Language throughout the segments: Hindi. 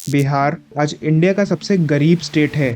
बिहार आज इंडिया का सबसे गरीब स्टेट है।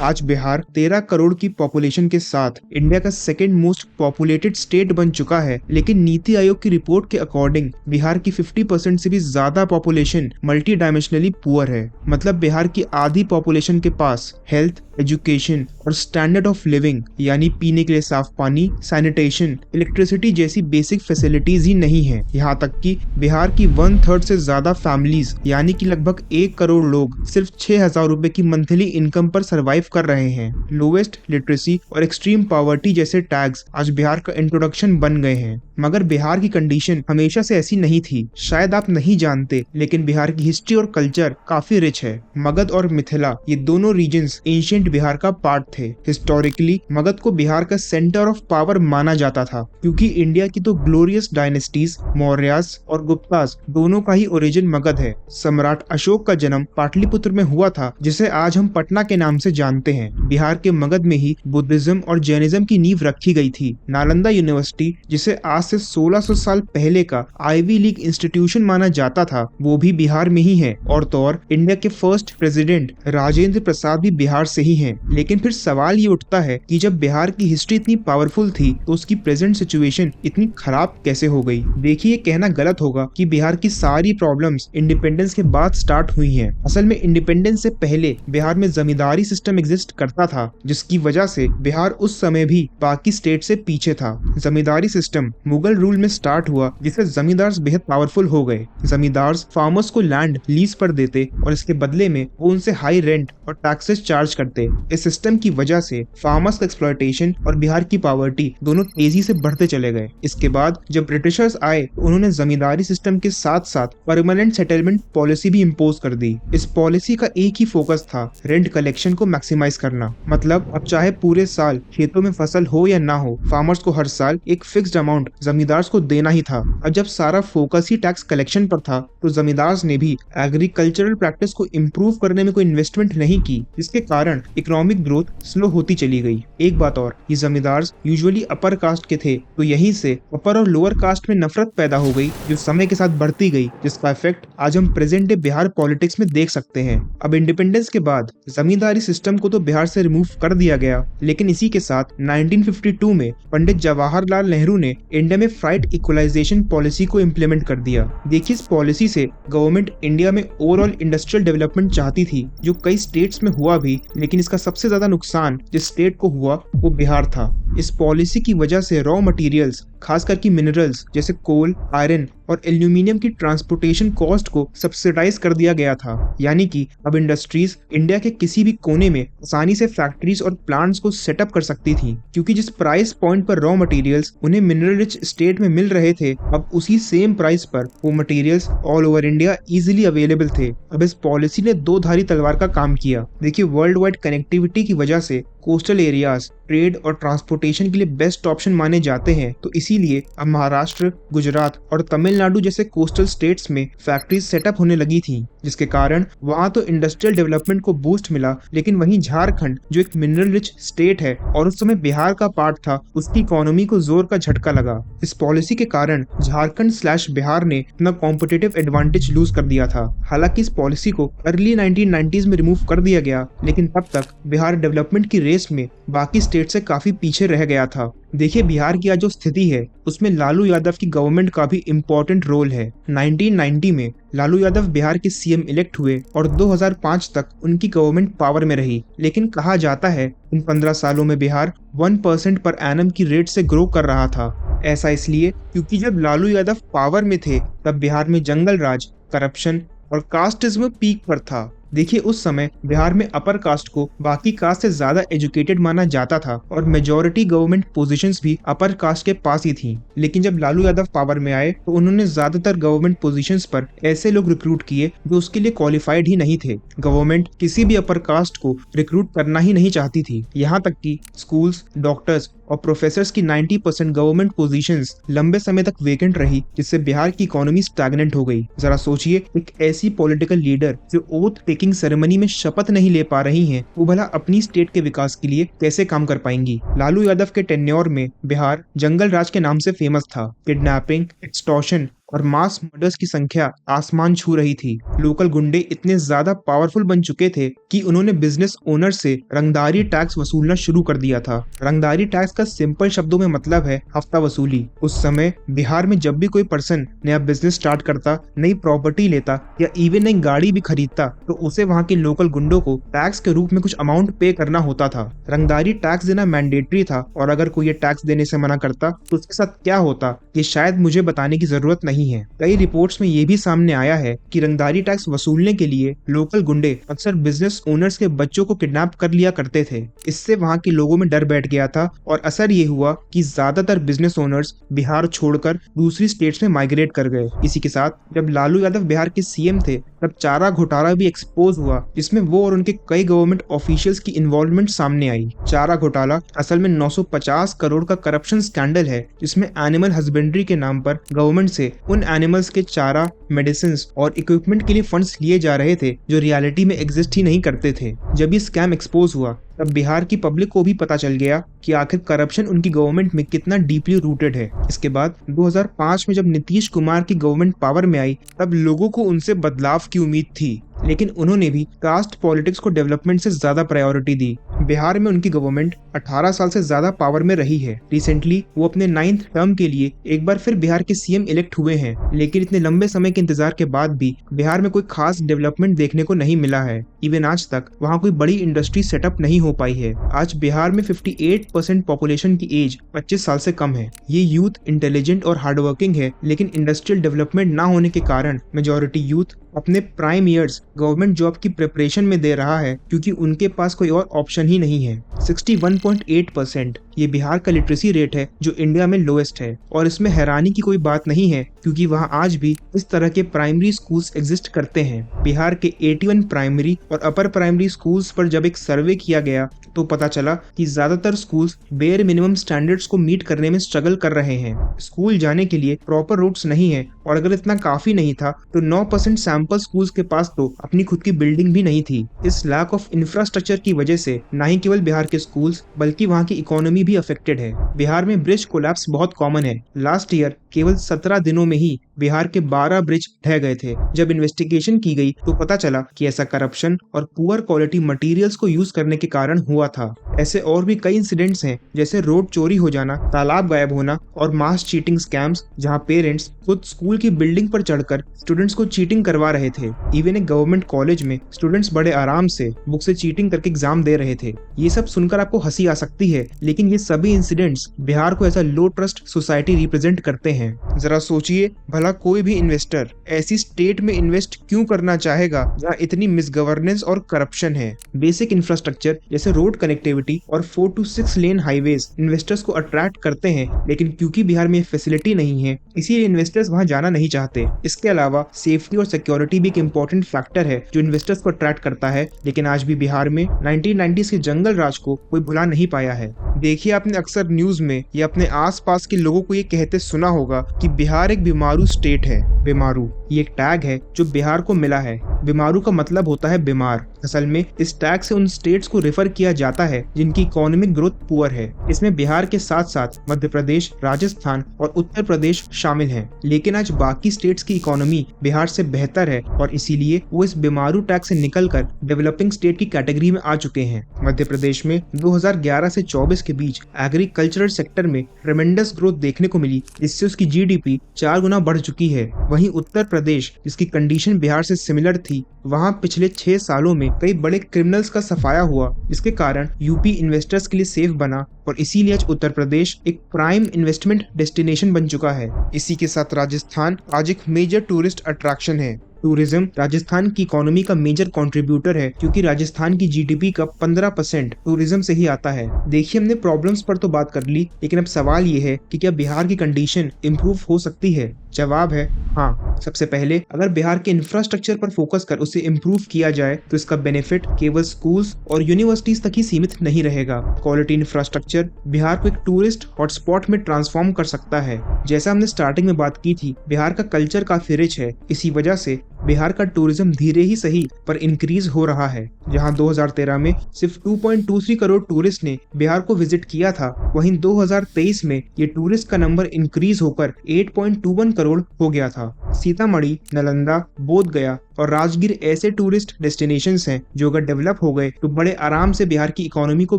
आज बिहार 13 करोड़ की पॉपुलेशन के साथ इंडिया का सेकेंड मोस्ट पॉपुलेटेड स्टेट बन चुका है, लेकिन नीति आयोग की रिपोर्ट के अकॉर्डिंग बिहार की 50% से भी ज्यादा पॉपुलेशन मल्टी डायमेंशनली पुअर है। मतलब बिहार की आधी पॉपुलेशन के पास हेल्थ, एजुकेशन और स्टैंडर्ड ऑफ लिविंग यानी पीने के लिए साफ पानी, सैनिटेशन, इलेक्ट्रिसिटी जैसी बेसिक फैसिलिटीज ही नहीं है। यहाँ तक कि बिहार की 1/3 से ज्यादा फैमिलीज यानी कि लगभग 1 करोड़ लोग सिर्फ 6,000 रुपए की मंथली इनकम पर सर्वाइव कर रहे हैं। लोवेस्ट लिटरेसी और एक्सट्रीम पॉवर्टी जैसे टैग्स आज बिहार का इंट्रोडक्शन बन गए हैं। मगर बिहार की कंडीशन हमेशा से ऐसी नहीं थी। शायद आप नहीं जानते, लेकिन बिहार की हिस्ट्री और कल्चर काफी रिच है। मगध और मिथिला ये दोनों रीजन्स एंशिएंट बिहार का पार्ट थे। हिस्टोरिकली मगध को बिहार का सेंटर ऑफ पावर माना जाता था, क्योंकि इंडिया की तो ग्लोरियस डायनेस्टीज मौर्यास और गुप्तास दोनों का ही ओरिजिन मगध है। सम्राट अशोक का जन्म पाटलिपुत्र में हुआ था, जिसे आज हम पटना के नाम से जानते हैं। बिहार के मगध में ही बुद्धिज्म और जैनिज्म की नींव रखी गई थी। नालंदा यूनिवर्सिटी, जिसे आज से 1600 साल पहले का आईवी लीग इंस्टीट्यूशन माना जाता था, वो भी बिहार में ही है। और तो और इंडिया के फर्स्ट प्रेसिडेंट राजेंद्र प्रसाद भी बिहार से ही हैं। लेकिन फिर सवाल ये उठता है कि जब बिहार की हिस्ट्री इतनी पावरफुल थी, तो उसकी प्रेजेंट सिचुएशन इतनी खराब कैसे हो गई। देखिए, कहना गलत होगा कि बिहार की सारी प्रॉब्लम्स इंडिपेंडेंस के बाद स्टार्ट हुई हैं। असल में इंडिपेंडेंस से पहले बिहार में जमींदारी सिस्टम एग्जिस्ट करता था, जिसकी वजह से बिहार उस समय भी बाकी स्टेट से पीछे था। जमींदारी सिस्टम मुगल रूल में स्टार्ट हुआ, जिससे जमींदार बेहद पावरफुल हो गए। जमींदार फार्मर्स को लैंड लीज पर देते और इसके बदले में वो उनसे हाई रेंट और टैक्सेस चार्ज करते। इस सिस्टम की वजह से फार्मर्स का एक्सप्लॉयटेशन और बिहार की पॉवर्टी दोनों तेजी से बढ़ते चले गए। इसके बाद जब ब्रिटिशर्स आए, तो उन्होंने जमींदारी सिस्टम के साथ साथ परमानेंट सेटलमेंट पॉलिसी भी इम्पोज कर दी। इस पॉलिसी का एक ही फोकस था, रेंट कलेक्शन को मैक्सिमाइज करना। मतलब अब चाहे पूरे साल खेतों में फसल हो या ना हो, फार्मर्स को हर साल एक फिक्स्ड अमाउंट जमींदार को देना ही था। अब जब सारा फोकस ही टैक्स कलेक्शन पर था, तो जमींदार ने भी एग्रीकल्चरल प्रैक्टिस को इम्प्रूव करने में कोई इन्वेस्टमेंट नहीं की, जिसके कारण इकोनॉमिक ग्रोथ स्लो होती चली गई। एक बात और, ये जमींदार यूजुअली अपर कास्ट के थे, तो यहीं से अपर और लोअर कास्ट में नफरत पैदा हो गई, जो समय के साथ बढ़ती गई, जिसका इफेक्ट आज हम प्रेजेंट डे बिहार पॉलिटिक्स में देख सकते हैं। अब इंडिपेंडेंस के बाद जमींदारी सिस्टम को तो बिहार से रिमूव कर दिया गया, लेकिन इसी के साथ 1952 में पंडित जवाहरलाल नेहरू ने इंडिया में फ्राइट इक्वलाइजेशन पॉलिसी को इम्प्लीमेंट कर दिया। देखिए, इस पॉलिसी से गवर्नमेंट इंडिया में ओवरऑल इंडस्ट्रियल डेवलपमेंट चाहती थी, जो कई स्टेट्स में हुआ भी, लेकिन इसका सबसे ज्यादा नुकसान जिस स्टेट को हुआ वो बिहार था। इस पॉलिसी की वजह से रॉ मटेरियल्स, खासकर की मिनरल्स जैसे कोल, आयरन और एल्यूमिनियम की ट्रांसपोर्टेशन कॉस्ट को सब्सिडाइज कर दिया गया था। यानी कि अब इंडस्ट्रीज इंडिया के किसी भी कोने में आसानी से फैक्ट्रीज और प्लांट्स को सेटअप कर सकती थी, क्योंकि जिस प्राइस पॉइंट पर रॉ मटेरियल्स उन्हें मिनरल रिच स्टेट में मिल रहे थे, अब उसी सेम प्राइस पर वो materials all over India easily available थे। अब इस पॉलिसी ने दो धारी तलवार का काम किया। देखिए, वर्ल्ड वाइड कनेक्टिविटी की वजह से कोस्टल एरियाज ट्रेड और ट्रांसपोर्टेशन के लिए बेस्ट ऑप्शन माने जाते हैं, तो इसीलिए अब महाराष्ट्र, गुजरात और तमिलनाडु जैसे कोस्टल स्टेट्स में फैक्ट्रीज सेटअप होने लगी थी, जिसके कारण वहां तो इंडस्ट्रियल डेवलपमेंट को बूस्ट मिला। लेकिन वहीं झारखंड, जो एक मिनरल रिच स्टेट है और उस समय बिहार का पार्ट था, उसकी इकोनॉमी को जोर का झटका लगा। इस पॉलिसी के कारण झारखंड/बिहार ने अपना कॉम्पिटिटिव एडवांटेज लूज कर दिया था। हालांकि इस पॉलिसी को अर्ली 1990s में रिमूव कर दिया गया, लेकिन तब तक बिहार डेवलपमेंट की रेस में बाकी स्टेट से काफी पीछे रह गया था। देखिए, बिहार की आज जो स्थिति है, उसमें लालू यादव की गवर्नमेंट का भी इम्पोर्टेंट रोल है। 1990 में लालू यादव बिहार के सीएम इलेक्ट हुए और 2005 तक उनकी गवर्नमेंट पावर में रही। लेकिन कहा जाता है इन 15 सालों में बिहार 1% पर एनम की रेट से ग्रो कर रहा था। ऐसा इसलिए क्योंकि जब लालू यादव पावर में थे, तब बिहार में जंगल राज, करप्शन और कास्टिज्म पीक पर था। देखिए, उस समय बिहार में अपर कास्ट को बाकी कास्ट से ज्यादा एजुकेटेड माना जाता था और मेजॉरिटी गवर्नमेंट पोजीशंस भी अपर कास्ट के पास ही थी। लेकिन जब लालू यादव पावर में आए, तो उन्होंने ज्यादातर गवर्नमेंट पोजीशंस पर ऐसे लोग रिक्रूट किए जो उसके लिए क्वालिफाइड ही नहीं थे। गवर्नमेंट किसी भी अपर कास्ट को रिक्रूट करना ही नहीं चाहती थी। यहाँ तक कि स्कूल्स, डॉक्टर्स और प्रोफेसर्स की 90% गवर्नमेंट पोजीशंस लंबे समय तक वेकेंट रही, जिससे बिहार की इकोनॉमी स्टैग्नेंट हो गई। जरा सोचिए, एक ऐसी पॉलिटिकल लीडर जो ओथ टेकिंग सेरेमनी में शपथ नहीं ले पा रही हैं, वो भला अपनी स्टेट के विकास के लिए कैसे काम कर पाएंगी। लालू यादव के टेन्योर में बिहार जंगल राज के नाम से फेमस था। किडनैपिंग, एक्सटॉर्शन और मास मर्डर्स की संख्या आसमान छू रही थी। लोकल गुंडे इतने ज्यादा पावरफुल बन चुके थे कि उन्होंने बिजनेस ओनर से रंगदारी टैक्स वसूलना शुरू कर दिया था। रंगदारी टैक्स का सिंपल शब्दों में मतलब है हफ्ता वसूली। उस समय बिहार में जब भी कोई पर्सन नया बिजनेस स्टार्ट करता, नई प्रॉपर्टी लेता या इवन नई गाड़ी भी खरीदता, तो उसे वहाँ के लोकल गुंडों को टैक्स के रूप में कुछ अमाउंट पे करना होता था। रंगदारी टैक्स देना मैंडेटरी था और अगर कोई ये टैक्स देने से मना करता तो उसके साथ क्या होता ये शायद मुझे बताने की जरूरत नहीं है। कई रिपोर्ट्स में ये भी सामने आया है कि रंगदारी टैक्स वसूलने के लिए लोकल गुंडे अक्सर बिजनेस ओनर्स के बच्चों को किडनैप कर लिया करते थे। इससे वहाँ के लोगों में डर बैठ गया था और असर ये हुआ कि ज्यादातर बिजनेस ओनर्स बिहार छोड़कर दूसरी स्टेट्स में माइग्रेट कर गए। इसी के साथ जब लालू यादव बिहार के सीएम थे तब चारा घोटाला भी एक्सपोज हुआ, जिसमें वो और उनके कई गवर्नमेंट ऑफिशियल्स की इन्वॉल्वमेंट सामने आई। चारा घोटाला असल में 950 करोड़ का करप्शन स्कैंडल है, जिसमें एनिमल हस्बेंड्री के नाम पर गवर्नमेंट से उन एनिमल्स के चारा, मेडिसिन और इक्विपमेंट के लिए फंड्स लिए जा रहे थे जो रियलिटी में एग्जिस्ट ही नहीं करते थे। जब ये स्कैम एक्सपोज हुआ तब बिहार की पब्लिक को भी पता चल गया कि आखिर करप्शन उनकी गवर्नमेंट में कितना डीपली रूटेड है। इसके बाद 2005 में जब नीतीश कुमार की गवर्नमेंट पावर में आई तब लोगों को उनसे बदलाव की उम्मीद थी, लेकिन उन्होंने भी कास्ट पॉलिटिक्स को डेवलपमेंट से ज्यादा प्रायोरिटी दी। बिहार में उनकी गवर्नमेंट 18 साल से ज्यादा पावर में रही है। रिसेंटली वो अपने 9th टर्म के लिए एक बार फिर बिहार के सीएम इलेक्ट हुए हैं, लेकिन इतने लंबे समय के इंतजार के बाद भी बिहार में कोई खास डेवलपमेंट देखने को नहीं मिला है। इवन आज तक वहाँ कोई बड़ी इंडस्ट्री सेटअप नहीं हो पाई है। आज बिहार में 58% पॉपुलेशन की एज 25 साल से कम है। ये यूथ इंटेलिजेंट और हार्डवर्किंग है, लेकिन इंडस्ट्रियल डेवलपमेंट ना होने के कारण मेजॉरिटी यूथ अपने प्राइम ईयर्स गवर्नमेंट जॉब की प्रिपरेशन में दे रहा है, क्योंकि उनके पास कोई और ऑप्शन ही नहीं है। 61.8% ये बिहार का लिटरेसी रेट है जो इंडिया में लोएस्ट है, और इसमें हैरानी की कोई बात नहीं है क्योंकि वहाँ आज भी इस तरह के प्राइमरी स्कूल्स एग्जिस्ट करते हैं। बिहार के 81 प्राइमरी और अपर प्राइमरी स्कूल्स पर जब एक सर्वे किया गया तो पता चला कि ज्यादातर स्कूल्स बेयर मिनिमम स्टैंडर्ड्स को मीट करने में स्ट्रगल कर रहे हैं। स्कूल जाने के लिए प्रॉपर रूट्स नहीं है, और अगर इतना काफी नहीं था तो 9% सैंपल स्कूल्स के पास तो अपनी खुद की बिल्डिंग भी नहीं थी। इस लैक ऑफ इंफ्रास्ट्रक्चर की वजह से न ही केवल बिहार के स्कूल्स बल्कि वहाँ की इकोनॉमी भी अफेक्टेड है। बिहार में ब्रिज कोलैप्स बहुत कॉमन है। लास्ट ईयर केवल 17 दिनों में ही बिहार के 12 ब्रिज ढह गए थे। जब इन्वेस्टिगेशन की गई तो पता चला कि ऐसा करप्शन और पुअर क्वालिटी मटेरियल्स को यूज करने के कारण हुआ था। ऐसे और भी कई इंसिडेंट्स हैं, जैसे रोड चोरी हो जाना, तालाब गायब होना और मास चीटिंग स्कैम्स, जहां पेरेंट्स खुद स्कूल की बिल्डिंग पर चढ़कर स्टूडेंट्स को चीटिंग करवा रहे थे। इवन एक गवर्नमेंट कॉलेज में स्टूडेंट्स बड़े आराम से बुक से चीटिंग करके एग्जाम दे रहे थे। ये सब सुनकर आपको हंसी आ सकती है, लेकिन ये सभी इंसिडेंट्स बिहार को ऐसा लो ट्रस्ट सोसाइटी रिप्रेजेंट करते हैं। जरा सोचिए, भला कोई भी इन्वेस्टर ऐसी स्टेट में इन्वेस्ट क्यों करना चाहेगा जहाँ इतनी मिसगवर्नेंस और करप्शन है। बेसिक इंफ्रास्ट्रक्चर जैसे रोड कनेक्टिविटी और 4 to 6 लेन हाईवेज इन्वेस्टर्स को अट्रैक्ट करते हैं, लेकिन क्योंकि बिहार में फैसिलिटी नहीं है इसीलिए इन्वेस्टर्स वहां जाना नहीं चाहते। इसके अलावा सेफ्टी और सिक्योरिटी भी एक इम्पोर्टेंट फैक्टर है जो इन्वेस्टर्स को अट्रैक्ट करता है, लेकिन आज भी बिहार में 1990s के जंगल राज को कोई भुला नहीं पाया है। देखिए, आपने अक्सर न्यूज में या अपने आसपास के लोगों को ये कहते सुना होगा कि बिहार एक बीमारू स्टेट है। बीमारू ये एक टैग है जो बिहार को मिला है। बीमारू का मतलब होता है बीमार। असल में इस टैग से उन स्टेट्स को रेफर किया जाता है जिनकी इकोनॉमिक ग्रोथ पुअर है। इसमें बिहार के साथ साथ मध्य प्रदेश, राजस्थान और उत्तर प्रदेश शामिल हैं। लेकिन आज बाकी स्टेट्स की इकोनॉमी बिहार से बेहतर है और इसीलिए वो इस बीमारू टैग से निकलकर डेवलपिंग स्टेट की कैटेगरी में आ चुके हैं। मध्य प्रदेश में 2011 से 24 के बीच एग्रीकल्चरल सेक्टर में ट्रेमेंडस ग्रोथ देखने को मिली, जिससे उसकी जीडीपी 4 गुना बढ़ चुकी है। वहीं उत्तर प्रदेश, जिसकी कंडीशन बिहार से सिमिलर थी, वहां पिछले 6 सालों में कई बड़े क्रिमिनल्स का सफाया हुआ, जिसके कारण यूपी इन्वेस्टर्स के लिए सेफ बना और इसीलिए आज उत्तर प्रदेश एक प्राइम इन्वेस्टमेंट डेस्टिनेशन बन चुका है। इसी के साथ राजस्थान आज एक मेजर टूरिस्ट अट्रैक्शन है। टूरिज्म राजस्थान की इकोनॉमी का मेजर कंट्रीब्यूटर है, क्योंकि राजस्थान की जीडीपी का 15% टूरिज्म से ही आता है। देखिए, हमने प्रॉब्लम्स पर तो बात कर ली, लेकिन अब सवाल ये है कि क्या बिहार की कंडीशन इम्प्रूव हो सकती है? जवाब है हाँ। सबसे पहले अगर बिहार के इंफ्रास्ट्रक्चर पर फोकस कर उसे उसे इम्प्रूव किया जाए तो इसका बेनिफिट केवल स्कूल्स और यूनिवर्सिटीज तक ही सीमित नहीं रहेगा। क्वालिटी इंफ्रास्ट्रक्चर बिहार को एक टूरिस्ट हॉटस्पॉट में ट्रांसफॉर्म कर सकता है। जैसा हमने स्टार्टिंग में बात की थी, बिहार का कल्चर काफी रिच है। इसी वजह से बिहार का टूरिज्म धीरे ही सही पर इंक्रीज हो रहा है। जहां 2013 में सिर्फ 2.23 करोड़ टूरिस्ट ने बिहार को विजिट किया था, वहीं 2023 में ये टूरिस्ट का नंबर इंक्रीज होकर 8.21 करोड़ हो गया था। सीतामढ़ी, नालंदा, बोध गया और राजगीर ऐसे टूरिस्ट डेस्टिनेशंस हैं जो अगर डेवलप हो गए तो बड़े आराम से बिहार की इकोनॉमी को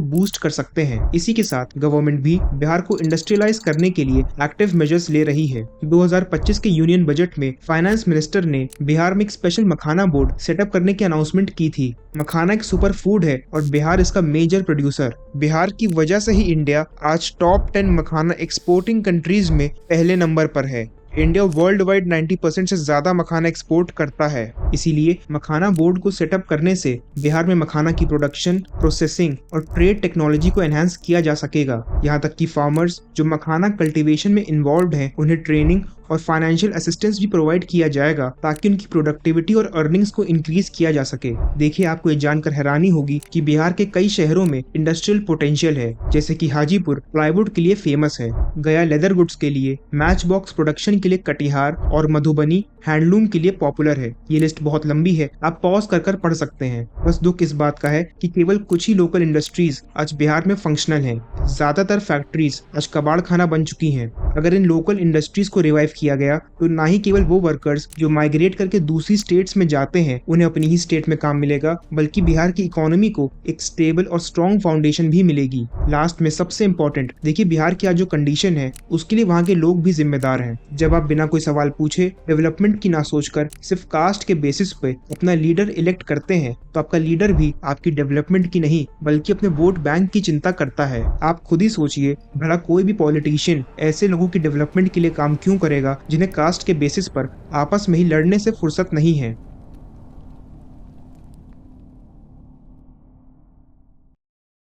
बूस्ट कर सकते हैं। इसी के साथ गवर्नमेंट भी बिहार को इंडस्ट्रियलाइज करने के लिए एक्टिव मेजर्स ले रही है। 2025 के यूनियन बजट में फाइनेंस मिनिस्टर ने बिहार में एक स्पेशल मखाना बोर्ड सेटअप करने की अनाउंसमेंट की थी। मखाना एक सुपर फूड है और बिहार इसका मेजर प्रोड्यूसर। बिहार की वजह से ही इंडिया आज टॉप 10 मखाना एक्सपोर्टिंग कंट्रीज में पहले नंबर पर है। इंडिया वर्ल्ड वाइड 90% से ज्यादा मखाना एक्सपोर्ट करता है। इसीलिए मखाना बोर्ड को सेटअप करने से बिहार में मखाना की प्रोडक्शन, प्रोसेसिंग और ट्रेड टेक्नोलॉजी को एनहांस किया जा सकेगा। यहाँ तक कि फार्मर्स जो मखाना कल्टीवेशन में इन्वॉल्व हैं, उन्हें ट्रेनिंग और फाइनेंशियल असिस्टेंस भी प्रोवाइड किया जाएगा ताकि उनकी प्रोडक्टिविटी और अर्निंग्स को इंक्रीज किया जा सके। देखिए, आपको ये जानकर हैरानी होगी कि बिहार के कई शहरों में इंडस्ट्रियल पोटेंशियल है, जैसे कि हाजीपुर प्लाईवुड के लिए फेमस है, गया लेदर गुड्स के लिए, मैच बॉक्स प्रोडक्शन के लिए कटिहार और मधुबनी हैंडलूम के लिए पॉपुलर है। ये लिस्ट बहुत लंबी है, आप पॉज कर पढ़ सकते हैं। बस दुख इस बात का है कि केवल कुछ ही लोकल इंडस्ट्रीज आज बिहार में फंक्शनल हैं। ज्यादातर फैक्ट्रीज आज कबाड़ खाना बन चुकी हैं। अगर इन लोकल इंडस्ट्रीज को रिवाइव किया गया तो ना ही केवल वो वर्कर्स जो माइग्रेट करके दूसरी स्टेट्स में जाते हैं उन्हें अपनी ही स्टेट में काम मिलेगा, बल्कि बिहार की इकोनॉमी को एक स्टेबल और स्ट्रॉन्ग फाउंडेशन भी मिलेगी। लास्ट में सबसे इम्पोर्टेंट, देखिए बिहार की आज जो कंडीशन है उसके लिए वहाँ के लोग भी जिम्मेदार हैं। जब आप बिना कोई सवाल पूछे डेवलपमेंट की ना सोचकर सिर्फ कास्ट के बेसिस पे अपना लीडर इलेक्ट करते हैं तो आपका लीडर भी आपकी डेवलपमेंट की नहीं बल्कि अपने वोट बैंक की चिंता करता है। आप खुद ही सोचिए, भला कोई भी पॉलिटिशियन ऐसे लोगों की डेवलपमेंट के लिए काम क्यों करेगा जिन्हें कास्ट के बेसिस पर आपस में ही लड़ने से फुर्सत नहीं है।